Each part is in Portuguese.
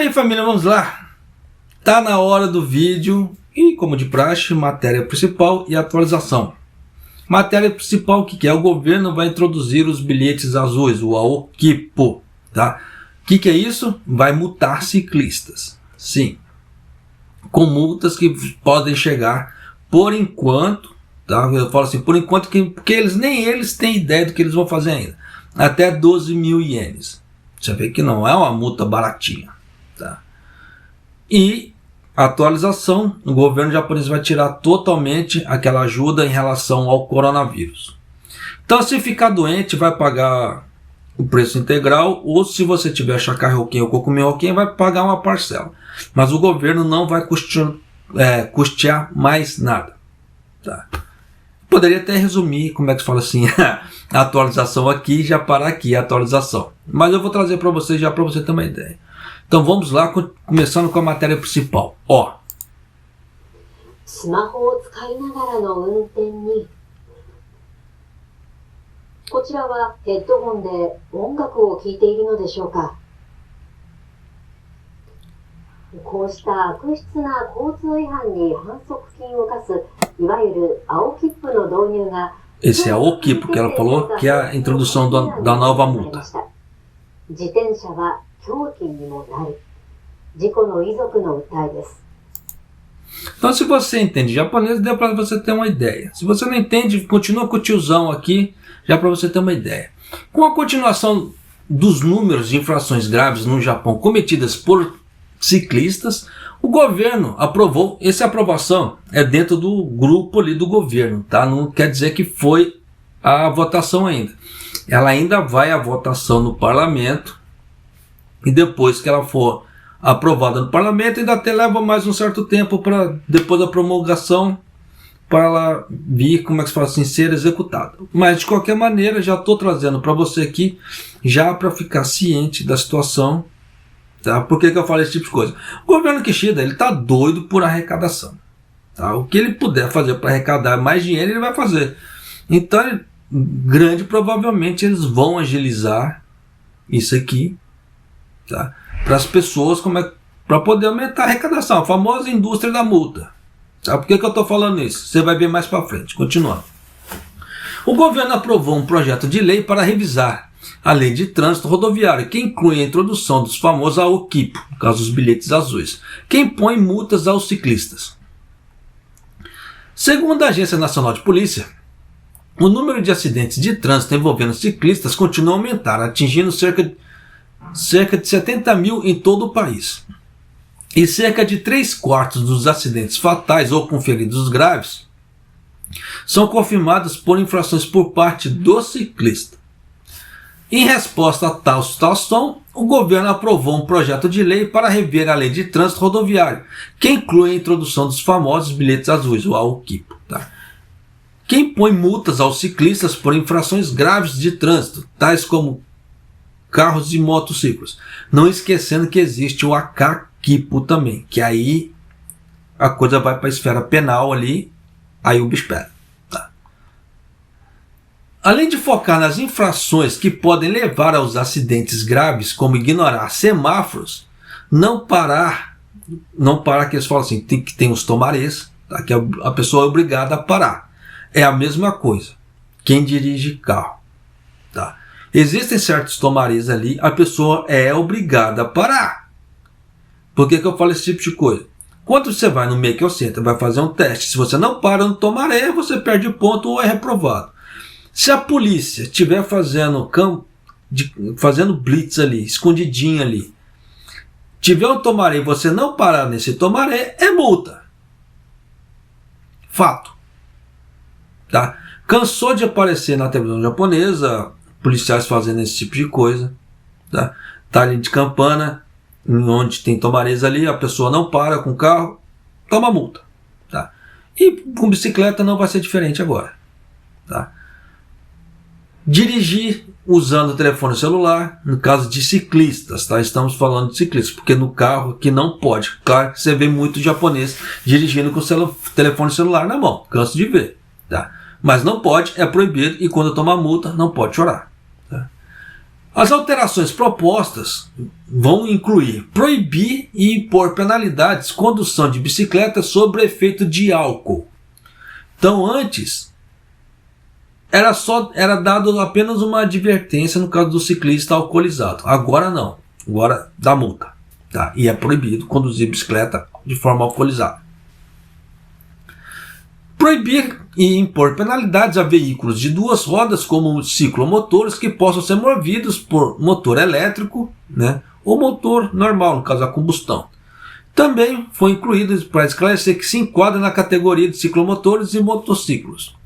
aí, família, vamos lá. Tá na hora do vídeo e, como de praxe, matéria principal e atualização. Matéria principal, o que é? O governo vai introduzir os bilhetes azuis, o AOKIPO, tá? O que é isso? Vai multar ciclistas. Sim. Com multas que podem chegar, por enquanto, tá? Eu falo assim, por enquanto, porque nem eles têm ideia do que eles vão fazer ainda. Até 12 mil ienes. Você vê que não é uma multa baratinha. Tá? E a atualização, o governo japonês vai tirar totalmente aquela ajuda em relação ao coronavírus. Então, se ficar doente, vai pagar o preço integral, ou se você tiver chacarra ou kokumi roquinha, vai pagar uma parcela. Mas o governo não vai custear mais nada. Tá? Poderia até resumir, como é que fala assim, a atualização aqui, já parar aqui a atualização. Mas eu vou trazer para vocês já para você ter uma ideia. Então vamos lá, começando com a matéria principal. Ó. Esse é o AOKIPO que ela falou, que é a introdução da nova multa. Então, se você entende japonês, deu para você ter uma ideia. Se você não entende, continua com o tiozão aqui, já para você ter uma ideia. Com a continuação dos números de infrações graves no Japão cometidas por ciclistas, o governo aprovou. Essa aprovação é dentro do grupo ali do governo, tá? Não quer dizer que foi a votação ainda. Ela ainda vai à votação no parlamento, e depois que ela for aprovada no parlamento, ainda até leva mais um certo tempo para depois da promulgação, para ela vir, como é que se fala assim, ser executada. Mas de qualquer maneira, já estou trazendo para você aqui, já para ficar ciente da situação. Tá? Por que eu falo esse tipo de coisa? O governo Kishida, ele está doido por arrecadação. Tá? O que ele puder fazer para arrecadar mais dinheiro, ele vai fazer. Então, grande provavelmente, eles vão agilizar isso aqui, tá? Para as pessoas, para poder aumentar a arrecadação, a famosa indústria da multa. Tá? Por que eu estou falando isso? Você vai ver mais para frente. Continuando. O governo aprovou um projeto de lei para revisar a lei de trânsito rodoviário, que inclui a introdução dos famosos AOKIPO, no caso dos bilhetes azuis, que impõe multas aos ciclistas. Segundo a Agência Nacional de Polícia, o número de acidentes de trânsito envolvendo ciclistas continua a aumentar, atingindo cerca de 70 mil em todo o país. E cerca de 3/4 dos acidentes fatais ou com feridos graves são confirmados por infrações por parte do ciclista. Em resposta a tal situação, o governo aprovou um projeto de lei para rever a lei de trânsito rodoviário, que inclui a introdução dos famosos bilhetes azuis, o AOKIPO, tá? Que impõe multas aos ciclistas por infrações graves de trânsito, tais como carros e motociclos. Não esquecendo que existe o AKAKIPO também, que aí a coisa vai para a esfera penal ali, aí o bicho pega. Além de focar nas infrações que podem levar aos acidentes graves, como ignorar semáforos, não parar que eles falam assim, que tem os tomarês, tá? Que a pessoa é obrigada a parar. É a mesma coisa, quem dirige carro. Tá? Existem certos tomarês ali, a pessoa é obrigada a parar. Por que eu falo esse tipo de coisa? Quando você vai no Make Center, vai fazer um teste, se você não para no tomaré, você perde ponto ou é reprovado. Se a polícia estiver fazendo blitz ali, escondidinho ali, tiver um tomaré e você não parar nesse tomaré, é multa. Fato. Tá? Cansou de aparecer na televisão japonesa, policiais fazendo esse tipo de coisa. Tá ali de campana, onde tem tomarés ali, a pessoa não para com o carro, toma multa. Tá? E com bicicleta não vai ser diferente agora. Tá? Dirigir usando o telefone celular, no caso de ciclistas, tá? Estamos falando de ciclistas, porque no carro que não pode. Claro que você vê muito japonês dirigindo com o telefone celular na mão, canso de ver, tá? Mas não pode, é proibido, e quando tomar multa não pode chorar. Tá? As alterações propostas vão incluir proibir e impor penalidades condução de bicicleta sob efeito de álcool. Então antes era dado apenas uma advertência no caso do ciclista alcoolizado. Agora não, agora dá multa, tá? E é proibido conduzir bicicleta de forma alcoolizada. Proibir e impor penalidades a veículos de duas rodas, como ciclomotores, que possam ser movidos por motor elétrico, né, ou motor normal, no caso a combustão. Também foi incluído para esclarecer que se enquadra na categoria de ciclomotores e motociclos.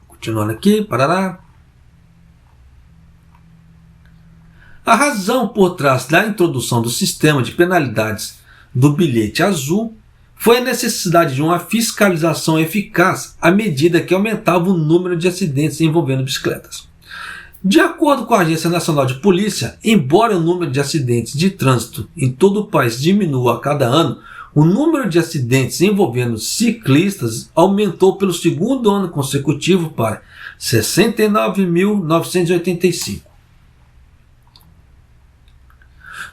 Continuando aqui, parará. A razão por trás da introdução do sistema de penalidades do bilhete azul foi a necessidade de uma fiscalização eficaz à medida que aumentava o número de acidentes envolvendo bicicletas. De acordo com a Agência Nacional de Polícia, embora o número de acidentes de trânsito em todo o país diminua a cada ano, o número de acidentes envolvendo ciclistas aumentou pelo segundo ano consecutivo para 69.985.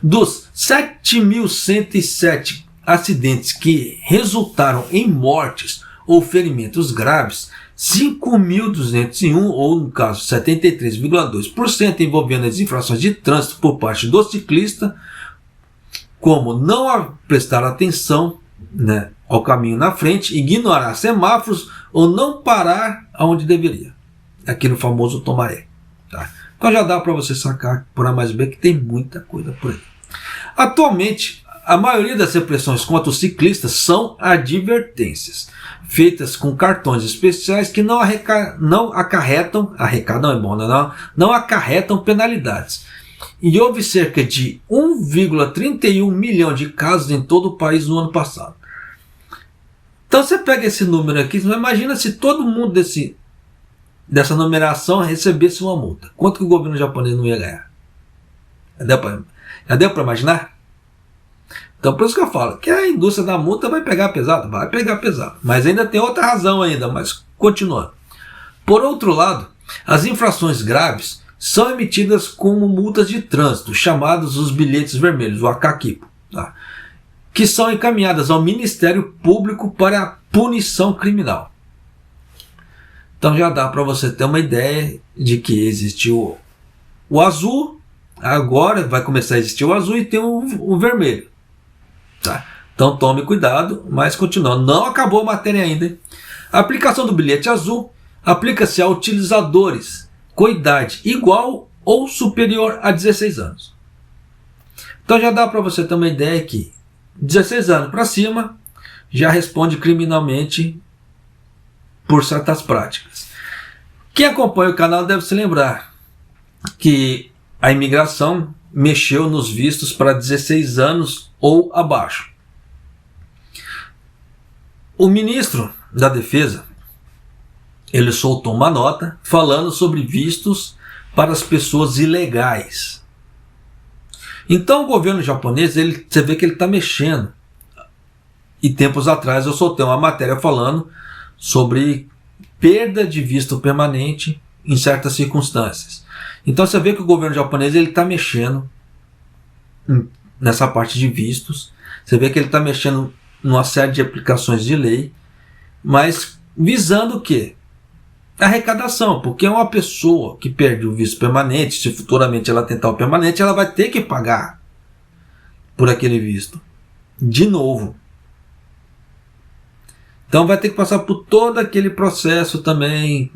Dos 7.107 acidentes que resultaram em mortes ou ferimentos graves, 5.201, ou no caso 73,2%, envolvendo as infrações de trânsito por parte do ciclista, como não prestar atenção, né, ao caminho na frente, ignorar semáforos ou não parar onde deveria. Aqui no famoso tomaré. Tá? Então já dá para você sacar por A mais B que tem muita coisa por aí. Atualmente, a maioria das repressões contra os ciclistas são advertências, feitas com cartões especiais que não acarretam penalidades. E houve cerca de 1,31 milhão de casos em todo o país no ano passado. Então você pega esse número aqui, você imagina se todo mundo dessa numeração recebesse uma multa. Quanto que o governo japonês não ia ganhar? Já deu para imaginar? Então por isso que eu falo que a indústria da multa vai pegar pesado. Mas ainda tem outra razão ainda, mas continuando. Por outro lado, as infrações graves são emitidas como multas de trânsito, chamados os bilhetes vermelhos, o ACAQUIPO, tá? Que são encaminhadas ao Ministério Público para a punição criminal. Então já dá para você ter uma ideia de que existe o azul, agora vai começar a existir o azul e tem o vermelho. Tá? Então tome cuidado, mas continuando, não acabou a matéria ainda. Hein? A aplicação do bilhete azul aplica-se a utilizadores com idade igual ou superior a 16 anos. Então já dá para você ter uma ideia que 16 anos para cima já responde criminalmente por certas práticas. Quem acompanha o canal deve se lembrar que a imigração mexeu nos vistos para 16 anos ou abaixo. O ministro da Defesa, ele soltou uma nota falando sobre vistos para as pessoas ilegais. Então o governo japonês, você vê que ele está mexendo. E tempos atrás eu soltei uma matéria falando sobre perda de visto permanente em certas circunstâncias. Então você vê que o governo japonês está mexendo nessa parte de vistos. Você vê que ele está mexendo numa série de aplicações de lei, mas visando o quê? Arrecadação, porque uma pessoa que perde o visto permanente, se futuramente ela tentar o permanente, ela vai ter que pagar por aquele visto de novo. Então vai ter que passar por todo aquele processo também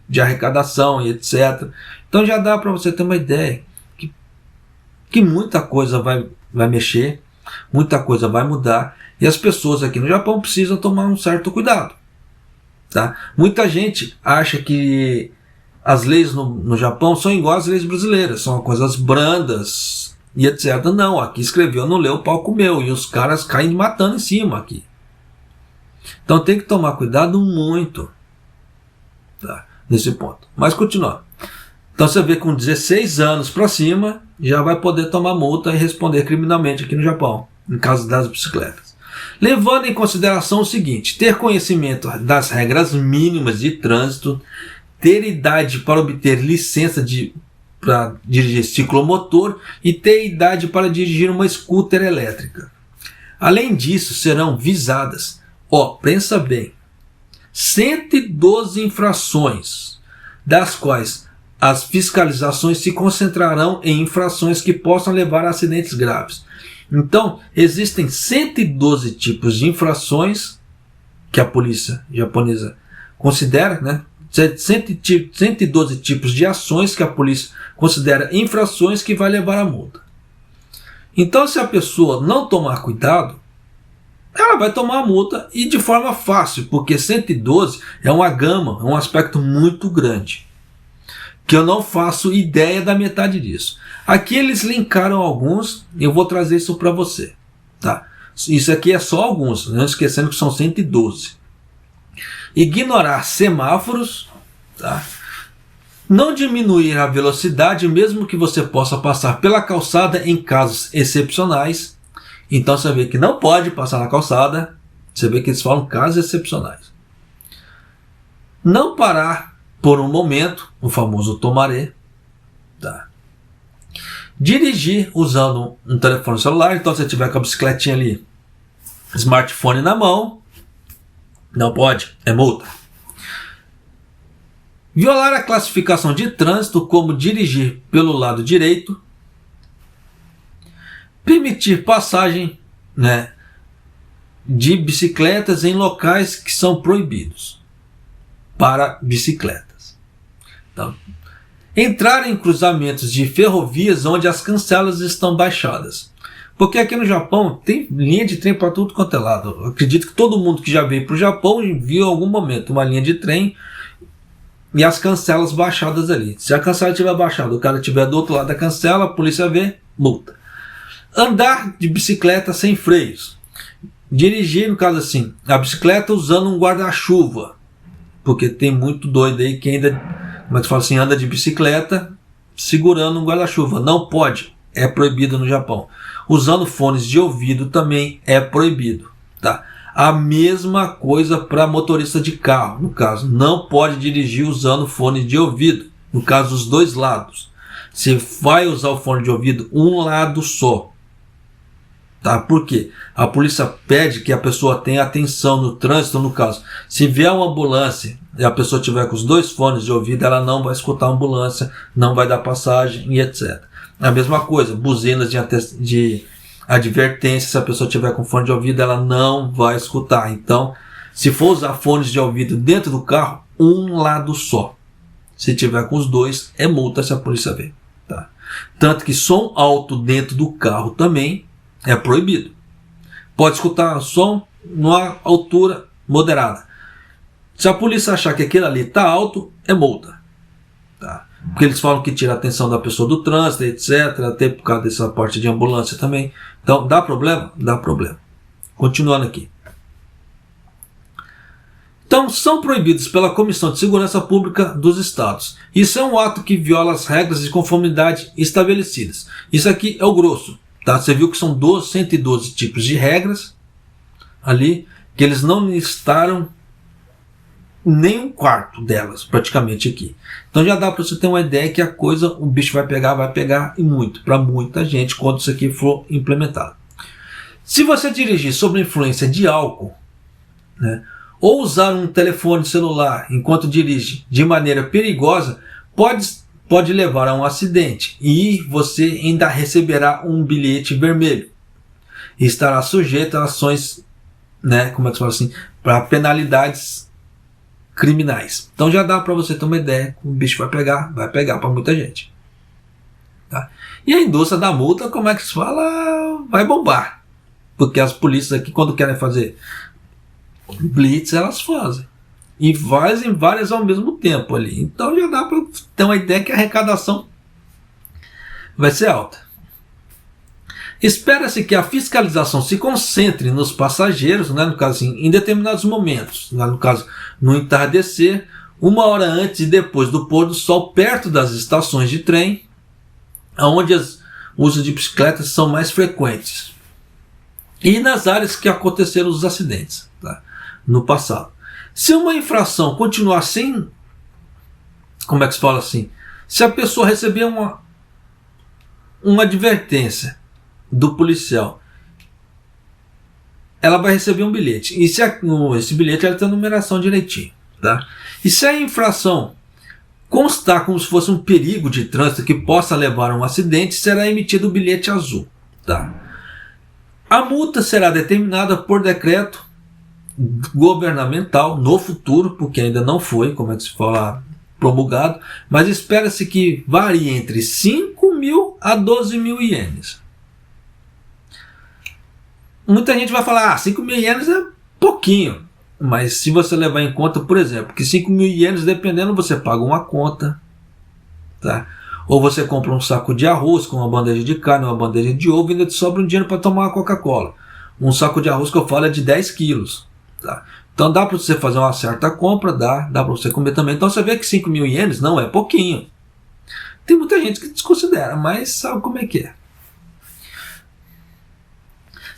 de arrecadação e etc. Então já dá para você ter uma ideia que muita coisa vai mexer, muita coisa vai mudar, e as pessoas aqui no Japão precisam tomar um certo cuidado. Tá? Muita gente acha que as leis no Japão são iguais às leis brasileiras, são coisas brandas e etc. Não, aqui escreveu, não leu, o pau comeu, e os caras caem matando em cima aqui. Então tem que tomar cuidado muito, tá? Nesse ponto. Mas continuando. Então você vê com 16 anos para cima já vai poder tomar multa e responder criminalmente aqui no Japão, em caso das bicicletas. Levando em consideração o seguinte: ter conhecimento das regras mínimas de trânsito, ter idade para obter licença para dirigir ciclomotor e ter idade para dirigir uma scooter elétrica. Além disso, serão visadas, pensa bem, 112 infrações, das quais as fiscalizações se concentrarão em infrações que possam levar a acidentes graves. Então, existem 112 tipos de infrações que a polícia japonesa considera, né? 112 tipos de ações que a polícia considera infrações que vai levar a multa. Então, se a pessoa não tomar cuidado, ela vai tomar a multa e de forma fácil, porque 112 é uma gama, é um aspecto muito grande, que eu não faço ideia da metade disso. Aqui eles linkaram alguns, eu vou trazer isso para você, tá? Isso aqui é só alguns, não esquecendo que são 112. Ignorar semáforos, tá? Não diminuir a velocidade, mesmo que você possa passar pela calçada em casos excepcionais. Então você vê que não pode passar na calçada, você vê que eles falam casos excepcionais. Não parar por um momento, o famoso tomaré, tá? Dirigir usando um telefone celular, então se você tiver com a bicicletinha ali, smartphone na mão, não pode, é multa. Violar a classificação de trânsito, como dirigir pelo lado direito. Permitir passagem, né, de bicicletas em locais que são proibidos para bicicletas. Então, entrar em cruzamentos de ferrovias onde as cancelas estão baixadas. Porque aqui no Japão tem linha de trem para tudo quanto é lado. Eu acredito que todo mundo que já veio para o Japão viu em algum momento uma linha de trem e as cancelas baixadas ali. Se a cancela estiver baixada, o cara estiver do outro lado da cancela, a polícia vê, multa. Andar de bicicleta sem freios. Dirigir, no caso assim, a bicicleta usando um guarda-chuva. Porque tem muito doido aí que ainda, como é que fala assim, anda de bicicleta segurando um guarda-chuva. Não pode, é proibido no Japão. Usando fones de ouvido também é proibido, tá? A mesma coisa para motorista de carro, no caso, não pode dirigir usando fone de ouvido, no caso os dois lados. Você vai usar o fone de ouvido um lado só, tá? Por quê? A polícia pede que a pessoa tenha atenção no trânsito, no caso, se vier uma ambulância e a pessoa tiver com os dois fones de ouvido, ela não vai escutar a ambulância, não vai dar passagem e etc. A mesma coisa, buzinas de advertência, se a pessoa tiver com fone de ouvido, ela não vai escutar. Então, se for usar fones de ouvido dentro do carro, um lado só. Se tiver com os dois, é multa se a polícia ver, tá? Tanto que som alto dentro do carro também é proibido. Pode escutar som numa altura moderada. Se a polícia achar que aquilo ali está alto, é multa, tá? Porque eles falam que tira a atenção da pessoa do trânsito, etc. Até por causa dessa parte de ambulância também. Então, dá problema? Dá problema. Continuando aqui. Então, são proibidos pela Comissão de Segurança Pública dos Estados. Isso é um ato que viola as regras de conformidade estabelecidas. Isso aqui é o grosso, tá? Você viu que são 112 tipos de regras ali, que eles não listaram nem um quarto delas, praticamente aqui. Então já dá para você ter uma ideia que a coisa, o bicho vai pegar e muito, para muita gente, quando isso aqui for implementado. Se você dirigir sob influência de álcool, né, ou usar um telefone celular enquanto dirige de maneira perigosa, pode levar a um acidente e você ainda receberá um bilhete vermelho e estará sujeito a ações, né, como é que se fala assim, para penalidades criminais. Então já dá para você ter uma ideia que o bicho vai pegar para muita gente, tá? E a indústria da multa, como é que se fala, vai bombar, porque as polícias aqui, quando querem fazer blitz, elas fazem e fazem várias ao mesmo tempo ali. Então já dá para ter uma ideia que a arrecadação vai ser alta. Espera-se que a fiscalização se concentre nos passageiros, né, no caso assim, em determinados momentos, né, no caso no entardecer, 1 hora antes e depois do pôr do sol, perto das estações de trem, onde o uso de bicicletas são mais frequentes, e nas áreas que aconteceram os acidentes, tá, no passado. Se uma infração continuar sem como é que se fala assim? Se a pessoa receber uma advertência do policial, ela vai receber um bilhete. E se esse bilhete ela tem a numeração direitinho, tá? E se a infração constar como se fosse um perigo de trânsito que possa levar a um acidente, será emitido o bilhete azul, tá? A multa será determinada por decreto governamental no futuro, porque ainda não foi, como é que se fala, promulgado, mas espera-se que varie entre 5 mil a 12 mil ienes. Muita gente vai falar, 5 mil ienes é pouquinho, mas se você levar em conta, por exemplo, que 5 mil ienes, dependendo, você paga uma conta, tá? Ou você compra um saco de arroz com uma bandeja de carne, uma bandeja de ovo e ainda te sobra um dinheiro para tomar uma Coca-Cola. Um saco de arroz que eu falo é de 10 quilos. Tá? Então dá para você fazer uma certa compra, dá para você comer também. Então você vê que 5 mil ienes não é pouquinho. Tem muita gente que desconsidera, mas sabe como é que é.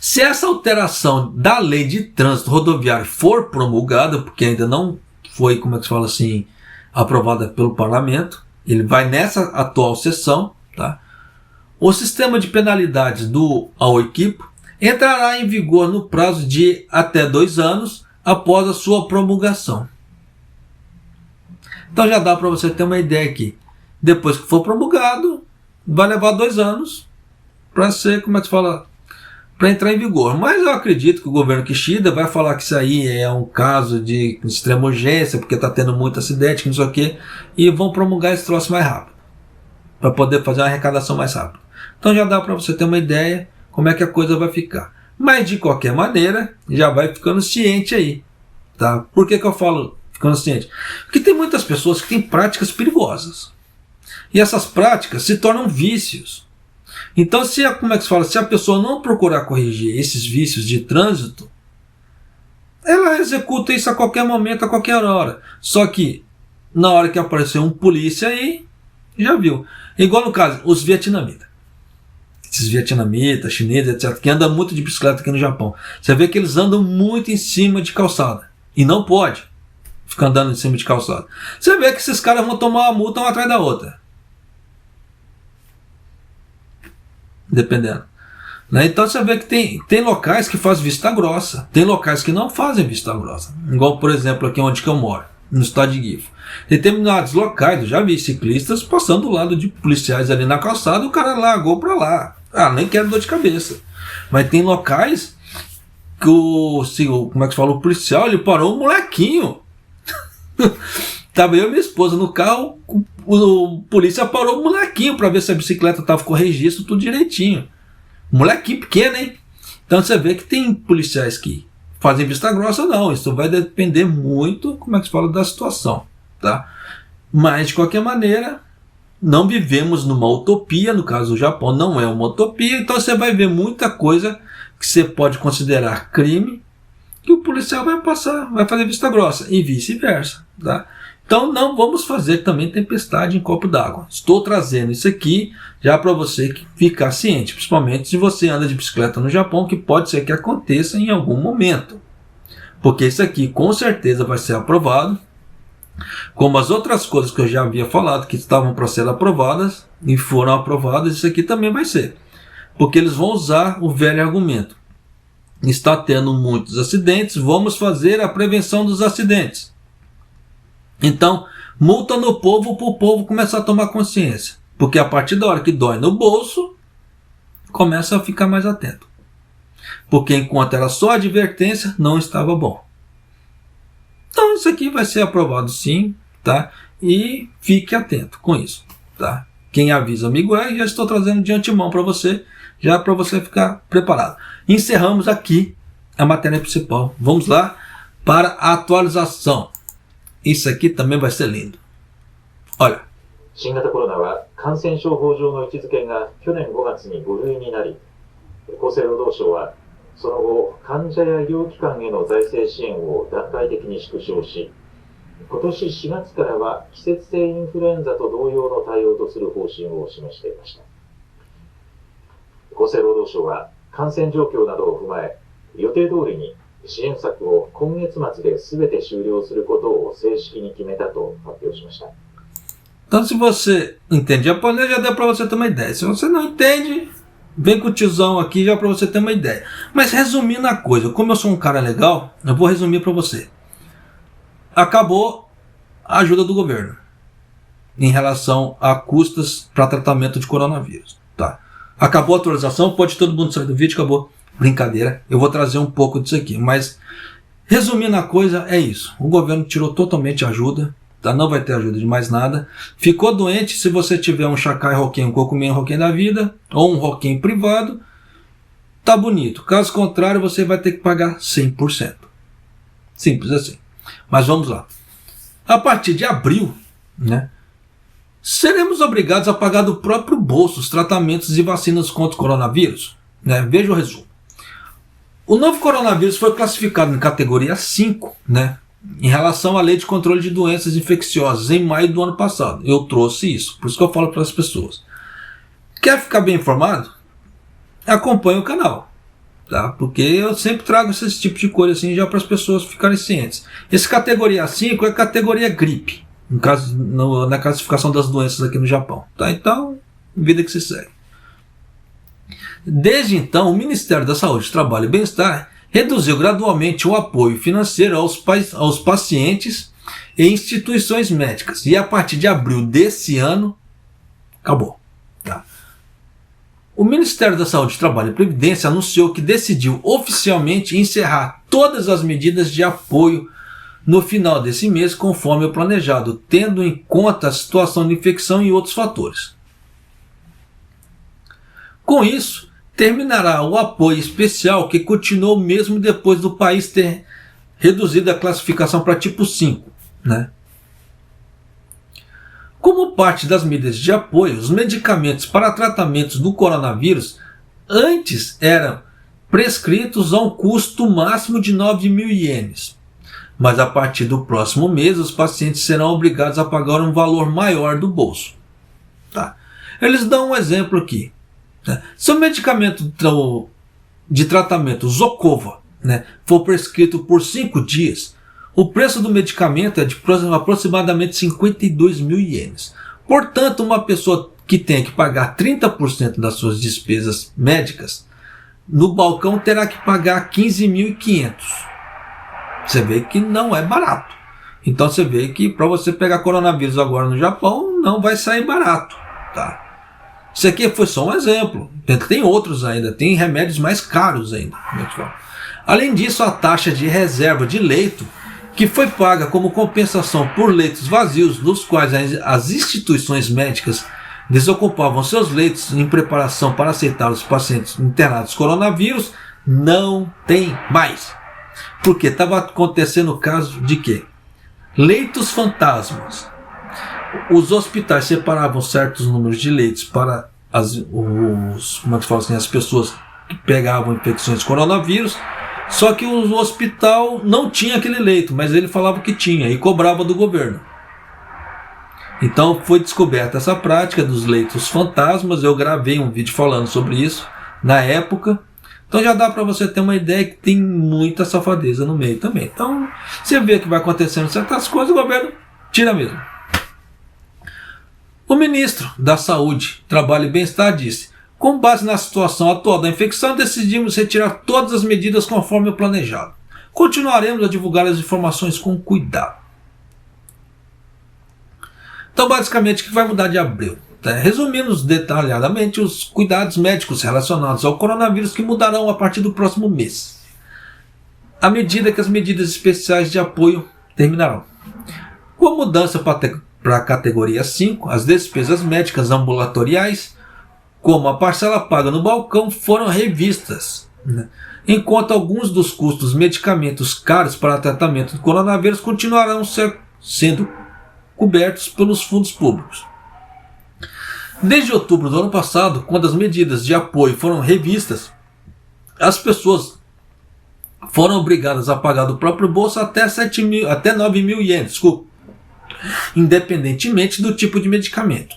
Se essa alteração da lei de trânsito rodoviário for promulgada, porque ainda não foi, como é que se fala assim, aprovada pelo parlamento, ele vai nessa atual sessão, tá? O sistema de penalidades do AOEquipo entrará em vigor no prazo de até 2 anos após a sua promulgação. Então já dá para você ter uma ideia aqui. Depois que for promulgado, vai levar 2 anos para ser, como é que se fala, para entrar em vigor. Mas eu acredito que o governo Kishida vai falar que isso aí é um caso de extrema urgência, porque está tendo muito acidente, não sei o quê, e vão promulgar esse troço mais rápido, para poder fazer uma arrecadação mais rápida. Então já dá para você ter uma ideia como é que a coisa vai ficar. Mas de qualquer maneira, já vai ficando ciente aí, tá? Por que eu falo ficando ciente? Porque tem muitas pessoas que têm práticas perigosas. E essas práticas se tornam vícios. Então, se a pessoa não procurar corrigir esses vícios de trânsito, ela executa isso a qualquer momento, a qualquer hora. Só que, na hora que aparecer um polícia aí, já viu. Igual no caso, os vietnamitas. Esses vietnamitas, chineses, etc., que andam muito de bicicleta aqui no Japão. Você vê que eles andam muito em cima de calçada. E não pode ficar andando em cima de calçada. Você vê que esses caras vão tomar uma multa uma atrás da outra. Dependendo. Né? Então você vê que tem locais que fazem vista grossa. Tem locais que não fazem vista grossa. Igual, por exemplo, aqui onde que eu moro, no estado de Gifu. Determinados locais, eu já vi ciclistas passando do lado de policiais ali na calçada, o cara largou para lá. Nem quero dor de cabeça. Mas tem locais que o policial, ele parou um molequinho. Tava eu e minha esposa no carro, o polícia parou o molequinho para ver se a bicicleta tava com o registro tudo direitinho. Molequinho pequeno, hein? Então você vê que tem policiais que fazem vista grossa, não. Isso vai depender muito, da situação, tá? Mas de qualquer maneira, não vivemos numa utopia. No caso do Japão não é uma utopia, então você vai ver muita coisa que você pode considerar crime que o policial vai fazer vista grossa e vice-versa, tá? Então não vamos fazer também tempestade em copo d'água. Estou trazendo isso aqui já para você ficar ciente, principalmente se você anda de bicicleta no Japão, que pode ser que aconteça em algum momento. Porque isso aqui com certeza vai ser aprovado, como as outras coisas que eu já havia falado que estavam para ser aprovadas e foram aprovadas, isso aqui também vai ser. Porque eles vão usar o velho argumento. Está tendo muitos acidentes, vamos fazer a prevenção dos acidentes. Então, multa no povo para o povo começar a tomar consciência. Porque a partir da hora que dói no bolso, começa a ficar mais atento. Porque enquanto era só advertência, não estava bom. Então isso aqui vai ser aprovado sim, tá? E fique atento com isso, tá? Quem avisa amigo é, já estou trazendo de antemão para você, já para você ficar preparado. Encerramos aqui a matéria principal. Vamos lá para a atualização. Isso aqui também vai ser lindo. Olha. 新型コロナは感染症法上の位置づけが去年5月に5類になり、厚生労働省はその後、患者や医療機関への財政支援を段階的に縮小し、今年4月からは季節性インフルエンザと同様の対応とする方針を示していました。厚生労働省は感染状況などを踏まえ、予定通りに支援策を今月末で全て終了することを正式に決めたと発表しました。Então, se você entende japonês, já deu para você ter uma ideia. Se você não entende, vem com o tiozão aqui já para você ter uma ideia. Mas resumindo a coisa, como eu sou um cara legal, eu vou resumir para você. Acabou a ajuda do governo em relação a custas para tratamento de coronavírus. Tá. Acabou a atualização, pode todo mundo sair do vídeo, acabou. Brincadeira, eu vou trazer um pouco disso aqui. Mas, resumindo a coisa, é isso. O governo tirou totalmente a ajuda. Tá? Não vai ter ajuda de mais nada. Ficou doente, se você tiver um Shakai Hoken, um Kokumen Hoken da vida, ou um Hoken privado, tá bonito. Caso contrário, você vai ter que pagar 100%. Simples assim. Mas vamos lá. A partir de abril, né, seremos obrigados a pagar do próprio bolso os tratamentos e vacinas contra o coronavírus. Né? Veja o resumo. O novo coronavírus foi classificado em categoria 5, né, em relação à Lei de Controle de Doenças Infecciosas, em maio do ano passado. Eu trouxe isso, por isso que eu falo para as pessoas. Quer ficar bem informado? Acompanhe o canal. Tá? Porque eu sempre trago esse tipo de coisa assim já para as pessoas ficarem cientes. Esse categoria 5 é categoria gripe, no caso, na classificação das doenças aqui no Japão. Tá? Então, vida que se segue. Desde então, o Ministério da Saúde, Trabalho e Bem-Estar reduziu gradualmente o apoio financeiro aos pacientes e instituições médicas. E a partir de abril desse ano, acabou. Tá? O Ministério da Saúde, Trabalho e Previdência anunciou que decidiu oficialmente encerrar todas as medidas de apoio no final desse mês, conforme o planejado, tendo em conta a situação de infecção e outros fatores. Com isso, terminará o apoio especial que continuou mesmo depois do país ter reduzido a classificação para tipo 5. Né? Como parte das medidas de apoio, os medicamentos para tratamentos do coronavírus antes eram prescritos a um custo máximo de 9.000 ienes. Mas a partir do próximo mês, os pacientes serão obrigados a pagar um valor maior do bolso. Tá? Eles dão um exemplo aqui. Se o medicamento de tratamento Zocova, né, for prescrito por 5 dias, o preço do medicamento é de aproximadamente 52.000 ienes. Portanto, uma pessoa que tem que pagar 30% das suas despesas médicas, no balcão terá que pagar 15.500. Você vê que não é barato. Então você vê que para você pegar coronavírus agora no Japão, não vai sair barato. Tá? Isso aqui foi só um exemplo. Tem outros ainda, tem remédios mais caros ainda. Além disso, a taxa de reserva de leito, que foi paga como compensação por leitos vazios, nos quais as instituições médicas desocupavam seus leitos em preparação para aceitar os pacientes internados coronavírus, não tem mais. Porque estava acontecendo o caso de quê? Leitos fantasmas. Os hospitais separavam certos números de leitos para as pessoas que pegavam infecções de coronavírus, só que o hospital não tinha aquele leito, mas ele falava que tinha e cobrava do governo. Então foi descoberta essa prática dos leitos fantasmas. Eu gravei um vídeo falando sobre isso na época. Então já dá para você ter uma ideia que tem muita safadeza no meio também. Então você vê que vai acontecendo certas coisas, o governo tira mesmo. O ministro da Saúde, Trabalho e Bem-Estar disse: com base na situação atual da infecção, decidimos retirar todas as medidas conforme o planejado. Continuaremos a divulgar as informações com cuidado. Então, basicamente, o que vai mudar de abril? Resumindo detalhadamente os cuidados médicos relacionados ao coronavírus que mudarão a partir do próximo mês, à medida que as medidas especiais de apoio terminarão. Com a mudança para a categoria 5, as despesas médicas ambulatoriais, como a parcela paga no balcão, foram revistas, né? Enquanto alguns dos custos medicamentos caros para tratamento do coronavírus continuarão sendo cobertos pelos fundos públicos. Desde outubro do ano passado, quando as medidas de apoio foram revistas, as pessoas foram obrigadas a pagar do próprio bolso até 9.000 ienes, independentemente do tipo de medicamento,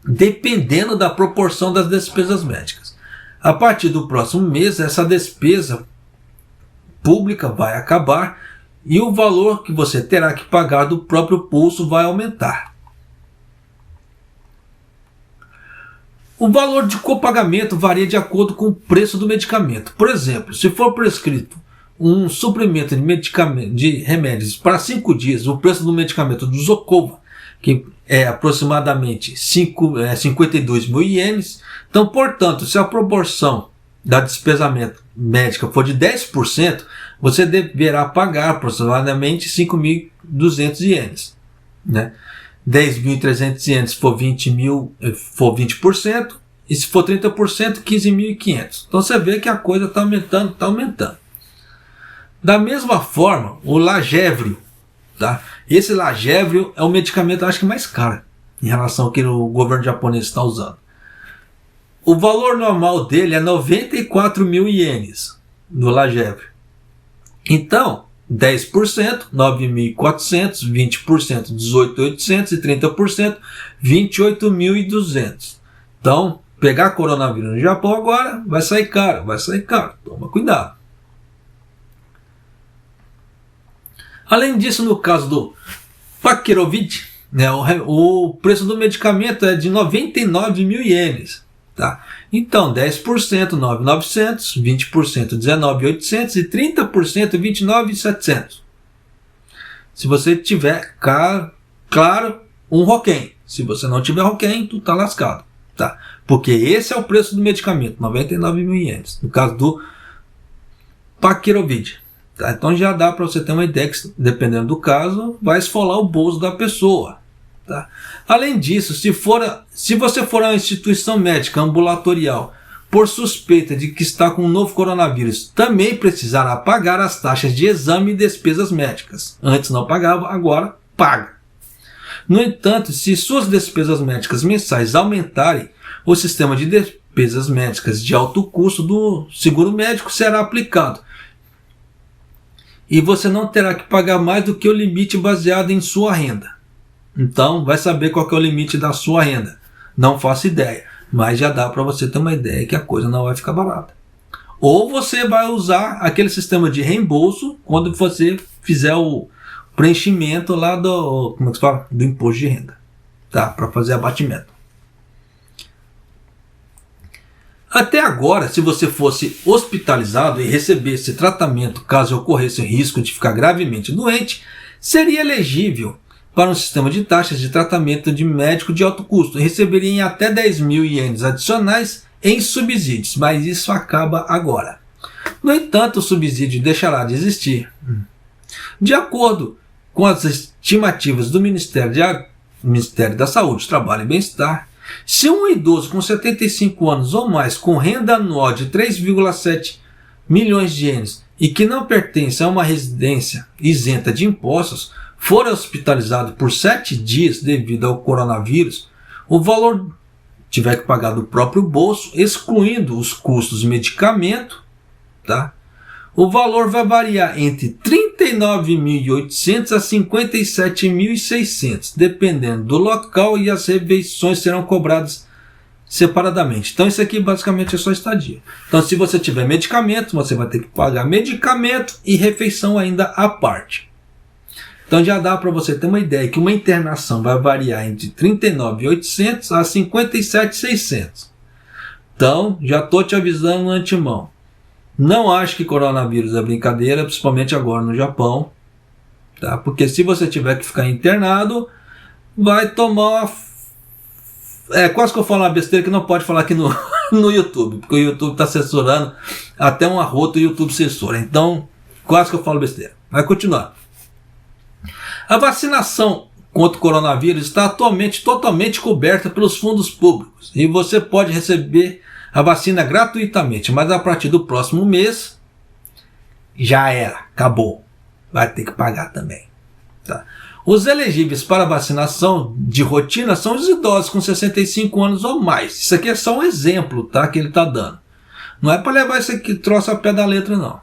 dependendo da proporção das despesas médicas. A partir do próximo mês, essa despesa pública vai acabar e o valor que você terá que pagar do próprio pulso vai aumentar. O valor de copagamento varia de acordo com o preço do medicamento. Por exemplo, se for prescrito um suplemento de remédios para 5 dias, o preço do medicamento do Zocova, que é aproximadamente 52 mil ienes. Então, portanto, se a proporção da despesa médica for de 10%, você deverá pagar aproximadamente 5.200 ienes. Né? 10.300 ienes se for 20%, e se for 30%, 15.500. Então você vê que a coisa está aumentando, está aumentando. Da mesma forma, o Lagevrio, tá? Esse Lagevrio é o medicamento, acho que mais caro em relação ao que o governo japonês está usando. O valor normal dele é 94 mil ienes do Lagevrio. Então, 10%, 9.400, 20%, 18.800 e 30%, 28.200. Então, pegar coronavírus no Japão agora vai sair caro, toma cuidado. Além disso, no caso do Paxlovid, né, o preço do medicamento é de 99 mil ienes. Tá? Então, 10%, 9.900, 20%, 19.800 e 30%, 29.700. Se você tiver, claro, um Roquem. Se você não tiver Roquem, tu tá lascado. Tá? Porque esse é o preço do medicamento, 99 mil ienes. No caso do Paxlovid. Tá? Então já dá para você ter uma ideia que, dependendo do caso, vai esfolar o bolso da pessoa. Tá? Além disso, se você for a uma instituição médica ambulatorial por suspeita de que está com um novo coronavírus, também precisará pagar as taxas de exame e despesas médicas. Antes não pagava, agora paga. No entanto, se suas despesas médicas mensais aumentarem, o sistema de despesas médicas de alto custo do seguro médico será aplicado. E você não terá que pagar mais do que o limite baseado em sua renda. Então, vai saber qual que é o limite da sua renda. Não faço ideia, mas já dá para você ter uma ideia que a coisa não vai ficar barata. Ou você vai usar aquele sistema de reembolso quando você fizer o preenchimento lá do, como é que se fala? Do imposto de renda, tá? Para fazer abatimento. Até agora, se você fosse hospitalizado e recebesse tratamento caso ocorresse o risco de ficar gravemente doente, seria elegível para um sistema de taxas de tratamento de médico de alto custo e receberia em até 10 mil ienes adicionais em subsídios, mas isso acaba agora. No entanto, o subsídio deixará de existir. De acordo com as estimativas do Ministério da Saúde, Trabalho e Bem-Estar, se um idoso com 75 anos ou mais com renda anual de 3,7 milhões de ienes e que não pertence a uma residência isenta de impostos for hospitalizado por 7 dias devido ao coronavírus, o valor tiver que pagar do próprio bolso, excluindo os custos de medicamento, tá? O valor vai variar entre 39.800 a 57.600, dependendo do local, e as refeições serão cobradas separadamente. Então isso aqui basicamente é só estadia. Então se você tiver medicamento, você vai ter que pagar medicamento e refeição ainda à parte. Então já dá para você ter uma ideia que uma internação vai variar entre 39.800 a 57.600. Então já estou te avisando no antemão. Não acho que coronavírus é brincadeira, principalmente agora no Japão, tá? Porque se você tiver que ficar internado, vai tomar uma... quase que eu falo uma besteira que não pode falar aqui no YouTube, porque o YouTube está censurando, até um arroto o YouTube censura. Então, quase que eu falo besteira. Vai continuar. A vacinação contra o coronavírus está atualmente totalmente coberta pelos fundos públicos e você pode receber a vacina gratuitamente, mas a partir do próximo mês já era, acabou. Vai ter que pagar também. Tá? Os elegíveis para vacinação de rotina são os idosos com 65 anos ou mais. Isso aqui é só um exemplo, tá, que ele está dando. Não é para levar isso aqui, troço a pé da letra, não.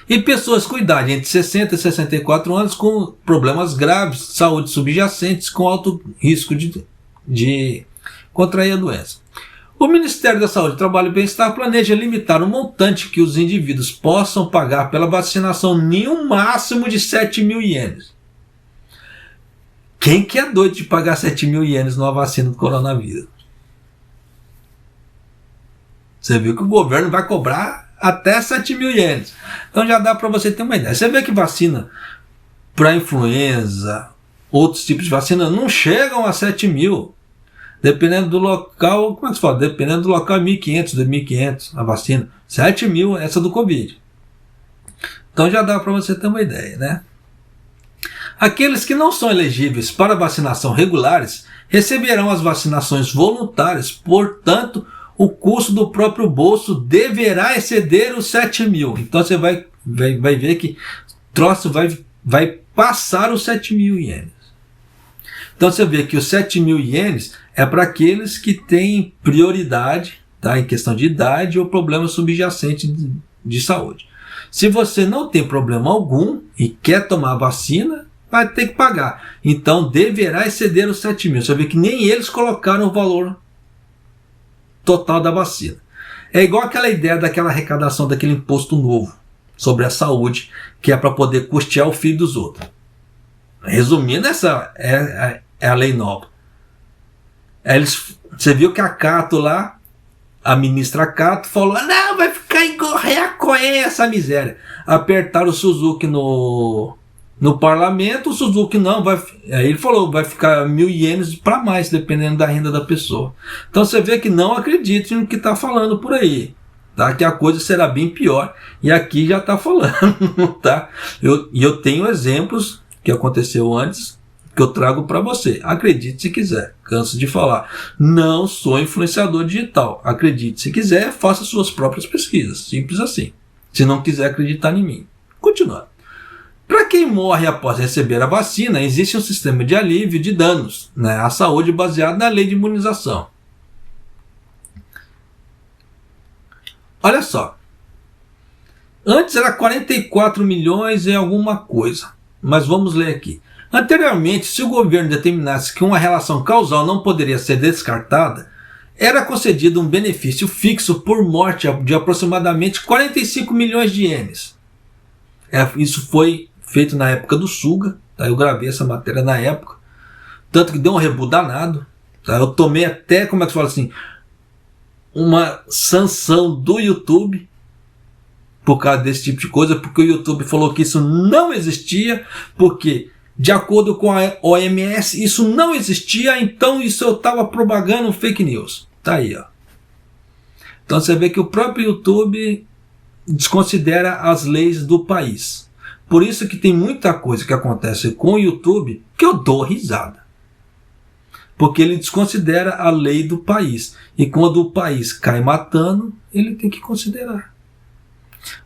E pessoas com idade entre 60 e 64 anos com problemas graves de saúde subjacentes com alto risco de contrair a doença. O Ministério da Saúde, Trabalho e Bem-Estar planeja limitar o montante que os indivíduos possam pagar pela vacinação em um máximo de 7 mil ienes. Quem que é doido de pagar 7 mil ienes numa vacina do coronavírus? Você viu que o governo vai cobrar até 7 mil ienes. Então já dá para você ter uma ideia. Você vê que vacina para influenza, outros tipos de vacina não chegam a 7 mil. Dependendo do local, como é que se fala? Dependendo do local, 1.500, 2.500 a vacina. 7 mil essa do Covid. Então já dá para você ter uma ideia, né? Aqueles que não são elegíveis para vacinação regulares receberão as vacinações voluntárias, portanto, o custo do próprio bolso deverá exceder os 7 mil. Então você vai ver que o troço vai passar os 7 mil ienes. Então você vê que os 7 mil ienes é para aqueles que têm prioridade, tá, em questão de idade ou problema subjacente de saúde. Se você não tem problema algum e quer tomar a vacina, vai ter que pagar. Então deverá exceder os 7 mil. Você vê que nem eles colocaram o valor total da vacina. É igual aquela ideia daquela arrecadação daquele imposto novo sobre a saúde, que é para poder custear o filho dos outros. Resumindo, essa é a lei nova. Você viu que a Cato lá, a ministra Cato, falou: não, vai ficar encorreia essa miséria. Apertaram o Suzuki no parlamento, o Suzuki não, aí ele falou, vai ficar 1.000 ienes para mais, dependendo da renda da pessoa. Então você vê que não acredite no que está falando por aí, tá? Que a coisa será bem pior, e aqui já está falando, tá? Eu tenho exemplos que aconteceu antes, que eu trago para você. Acredite se quiser, canso de falar. Não sou influenciador digital. Acredite se quiser, faça suas próprias pesquisas, simples assim. Se não quiser acreditar em mim. Continuando. Para quem morre após receber a vacina, existe um sistema de alívio de danos, né, à saúde baseado na lei de imunização. Olha só. Antes era 44 milhões e alguma coisa. Mas vamos ler aqui. Anteriormente, se o governo determinasse que uma relação causal não poderia ser descartada, era concedido um benefício fixo por morte de aproximadamente 45 milhões de ienes. Isso foi feito na época do Suga, tá? Eu gravei essa matéria na época, tanto que deu um rebu danado, tá? Eu tomei até, como é que se fala assim, uma sanção do YouTube por causa desse tipo de coisa, porque o YouTube falou que isso não existia, porque de acordo com a OMS isso não existia, então isso eu estava propagando fake news. Tá aí, ó. Então você vê que o próprio YouTube desconsidera as leis do país. Por isso que tem muita coisa que acontece com o YouTube que eu dou risada. Porque ele desconsidera a lei do país. E quando o país cai matando, ele tem que considerar.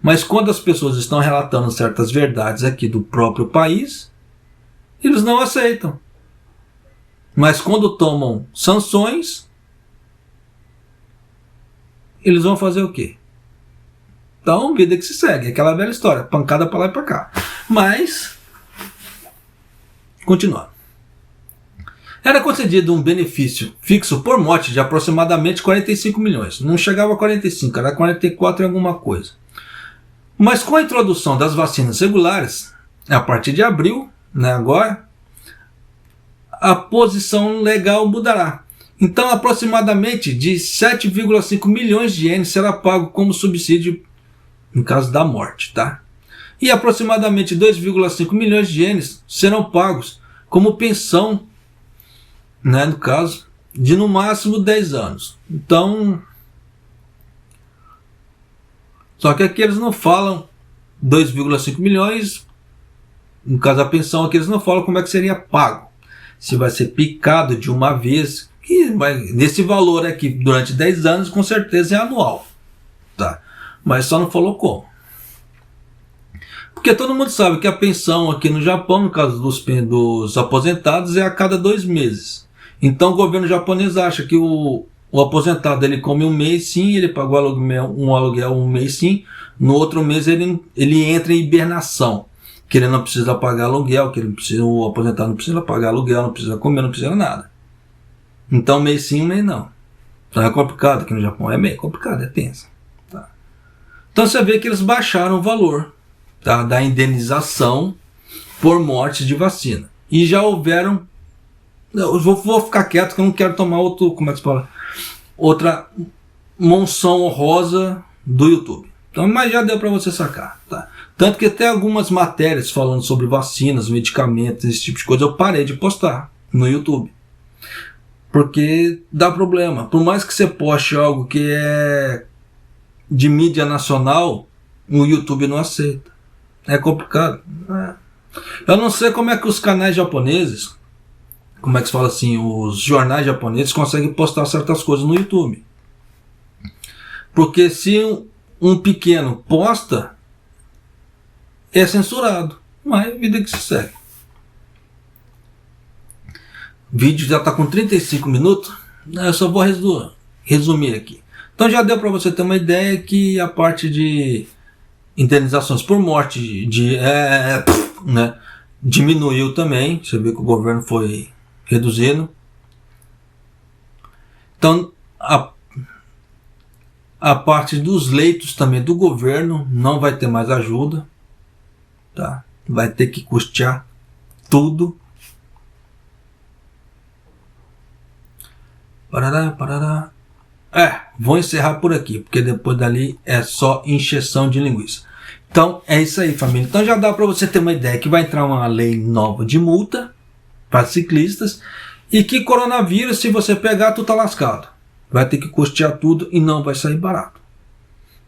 Mas quando as pessoas estão relatando certas verdades aqui do próprio país, eles não aceitam. Mas quando tomam sanções, eles vão fazer o quê? Então, vida que se segue, aquela velha história, pancada para lá e para cá. Mas, continuando. Era concedido um benefício fixo por morte de aproximadamente 45 milhões. Não chegava a 45, era 44 e alguma coisa. Mas com a introdução das vacinas regulares, a partir de abril, né, agora, a posição legal mudará. Então, aproximadamente de 7,5 milhões de ienes será pago como subsídio no caso da morte, tá? E aproximadamente 2,5 milhões de ienes serão pagos como pensão, né, no caso, de no máximo 10 anos. Então, só que aqui eles não falam 2,5 milhões, no caso da pensão, aqui eles não falam como é que seria pago. Se vai ser picado de uma vez, que vai, nesse valor aqui, durante 10 anos, com certeza é anual, tá? Mas só não falou como. Porque todo mundo sabe que a pensão aqui no Japão, no caso dos aposentados, é a cada 2 meses. Então o governo japonês acha que o aposentado ele come um mês sim, ele pagou um aluguel um mês sim, no outro mês ele entra em hibernação, que ele não precisa pagar aluguel, o aposentado não precisa pagar aluguel, não precisa comer, não precisa nada. Então mês sim, mês não. Então é complicado aqui no Japão, é meio complicado, é tenso. Tá? Então você vê que eles baixaram o valor, tá, da indenização por morte de vacina. E já houveram... Eu vou ficar quieto que eu não quero tomar outro... Como é que se fala? Outra monção honrosa do YouTube. Então, mas já deu para você sacar, tá? Tanto que até algumas matérias falando sobre vacinas, medicamentos, esse tipo de coisa, eu parei de postar no YouTube. Porque dá problema. Por mais que você poste algo que é de mídia nacional, o YouTube não aceita. É complicado. Eu não sei como é que os canais japoneses, como é que se fala assim, os jornais japoneses conseguem postar certas coisas no YouTube. Porque se um pequeno posta, é censurado. Mas vida que se segue. O vídeo já está com 35 minutos. Eu só vou resumir aqui. Então já deu para você ter uma ideia que a parte de indenizações por morte né, diminuiu também. Você vê que o governo foi reduzindo. Então a parte dos leitos também do governo não vai ter mais ajuda, tá? Vai ter que custear tudo. Parará. Vou encerrar por aqui, porque depois dali é só encheção de linguiça. Então é isso aí, família. Então já dá para você ter uma ideia que vai entrar uma lei nova de multa para ciclistas e que coronavírus, se você pegar, tu tá lascado. Vai ter que custear tudo e não vai sair barato.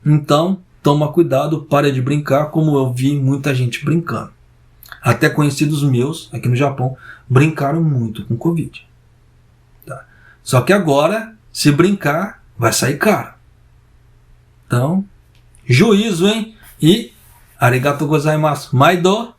Então, toma cuidado, para de brincar, como eu vi muita gente brincando. Até conhecidos meus, aqui no Japão, brincaram muito com Covid. Tá? Só que agora, se brincar, vai sair caro. Então, juízo, hein? E arigatou gozaimasu. Maido!